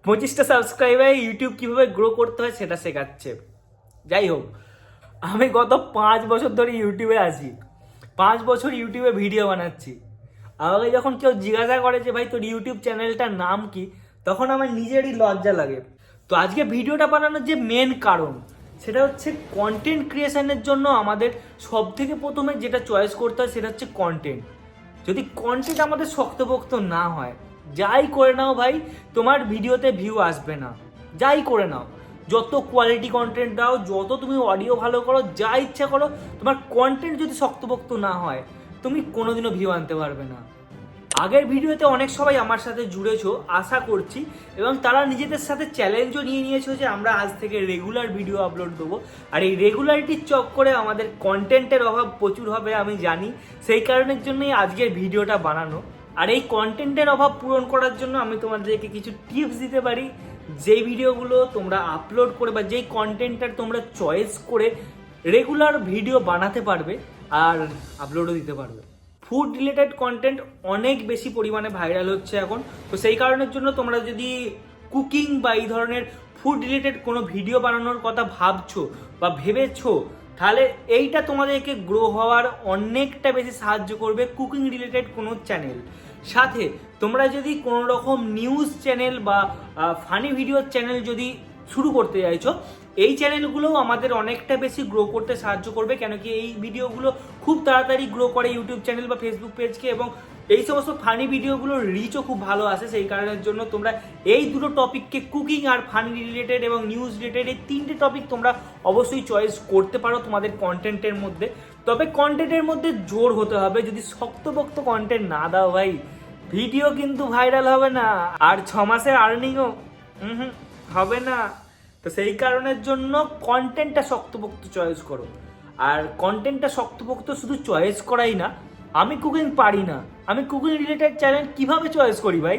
25টা সাবস্ক্রাইবারে YouTube কিভাবে grow করতে হয় সেটা শেখাচ্ছে। যাই হোক, আমি গত 5 বছর ধরে ইউটিউবে আছি, 5 বছর ইউটিউবে ভিডিও বানাচ্ছি। আমাকে যখন কেউ জিজ্ঞাসা করে যে ভাই তোর ইউটিউব চ্যানেলটার নাম কি, তখন আমার নিজেরই লজ্জা লাগে। তো আজকে ভিডিওটা বানানোর যে মেন কারণ সেটা হচ্ছে কন্টেন্ট ক্রিয়েশনের জন্য আমাদের সব থেকে প্রথমে যেটা চয়েস করতে হয় সেটা হচ্ছে কন্টেন্ট। যদি কন্টেন্ট আমাদের শক্তপোক্ত না হয়, যাই করে নাও ভাই, তোমার ভিডিওতে ভিউ আসবে না। যাই করে নাও, যত কোয়ালিটি কন্টেন্ট দাও, যত তুমি অডিও ভালো করো, যা ইচ্ছা করো, তোমার কন্টেন্ট যদি শক্তপোক্ত না হয়, তুমি কোনোদিনও ভিউ আনতে পারবে না। আগের ভিডিওতে অনেক সবাই আমার সাথে জুড়েছো আশা করছি, এবং তারা নিজেদের সাথে চ্যালেঞ্জও নিয়ে নিয়েছো যে আমরা আজ থেকে রেগুলার ভিডিও আপলোড দেবো। আর এই রেগুলারিটির চক্করে আমাদের কন্টেন্টের অভাব প্রচুর হবে আমি জানি, সেই কারণের জন্যই আজকের ভিডিওটা বানানো। আর এই কন্টেন্টের অভাব পূরণ করার জন্য আমি তোমাদেরকে কিছু টিপস দিতে পারি, যেই ভিডিওগুলো তোমরা আপলোড করে বা যেই কন্টেন্টটা তোমরা চয়েস করে রেগুলার ভিডিও বানাতে পারবে আর আপলোডও দিতে পারবে। ফুড রিলেটেড কন্টেন্ট অনেক বেশি পরিমাণে ভাইরাল হচ্ছে এখন, তো সেই কারণের জন্য তোমরা যদি কুকিং বা এই ধরনের ফুড রিলেটেড কোনো ভিডিও বানানোর কথা ভাবছো বা ভেবেছো, তাহলে এইটা তোমাদেরকে গ্রো হওয়ার অনেকটা বেশি সাহায্য করবে। কুকিং রিলেটেড কোনো চ্যানেল, সাথে তোমরা যদি কোনো রকম নিউজ চ্যানেল বা ফানি ভিডিওর চ্যানেল যদি শুরু করতে চাইছো, এই চ্যানেলগুলোও আমাদের অনেকটা বেশি গ্রো করতে সাহায্য করবে। কেন কি এই ভিডিওগুলো খুব তাড়াতাড়ি গ্রো করে ইউটিউব চ্যানেল বা ফেসবুক পেজকে, এবং এই সমস্ত ফানি ভিডিওগুলোর রিচও খুব ভালো আসে। সেই কারণের জন্য তোমরা এই দুটো টপিককে, কুকিং আর ফানি রিলেটেড এবং নিউজ রিলেটেড, এই তিনটে টপিক তোমরা অবশ্যই চয়েস করতে পারো তোমাদের কন্টেন্টের মধ্যে। তবে কন্টেন্টের মধ্যে জোর হতে হবে। যদি শক্তপোক্ত কন্টেন্ট না দাও ভাই, ভিডিও কিন্তু ভাইরাল হবে না, আর 6 মাসের আর্নিংও হবে না। তো সেই কারণের জন্য কন্টেন্টটা শক্তপোক্ত চয়েস করো। আর কন্টেন্টটা শক্তপোক্ত শুধু চয়েস করাই না, আমি কুকিং পারি না, আমি কুকিং রিলেটেড চ্যানেল কিভাবে চয়েস করি ভাই?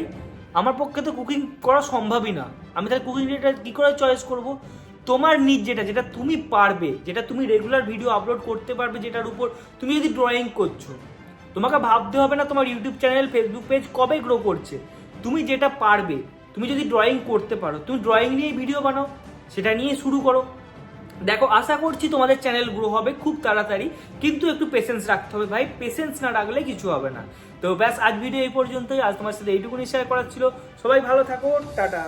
আমার পক্ষে তো কুকিং করা সম্ভবই না। আমি তাহলে কুকিং রিলেটেড কী করে চয়েস করব? তোমার নিজ যেটা তুমি পারবে, যেটা তুমি রেগুলার ভিডিও আপলোড করতে পারবে, যেটার উপর তুমি যদি ড্রয়িং করছো, তোমাকে ভাবতে হবে না তোমার ইউটিউব চ্যানেল ফেসবুক পেজ কবে গ্রো করছে। তুমি যেটা পারবে, তুমি যদি ড্রয়িং করতে পারো, তুমি ড্রয়িং নিয়ে ভিডিও বানাও, সেটা নিয়ে শুরু করো। দেখো, আশা করছি তোমাদের চ্যানেল গ্রো হবে খুব তাড়াতাড়ি, কিন্তু একটু পেশেন্স রাখতে হবে ভাই। পেশেন্স না রাখলে কিছু হবে না। তো ব্যাস, আজ ভিডিও এই পর্যন্তই। আজ তোমার সাথে এইটুকুনি শেয়ার করার ছিল। সবাই ভালো থাকো, টাটা।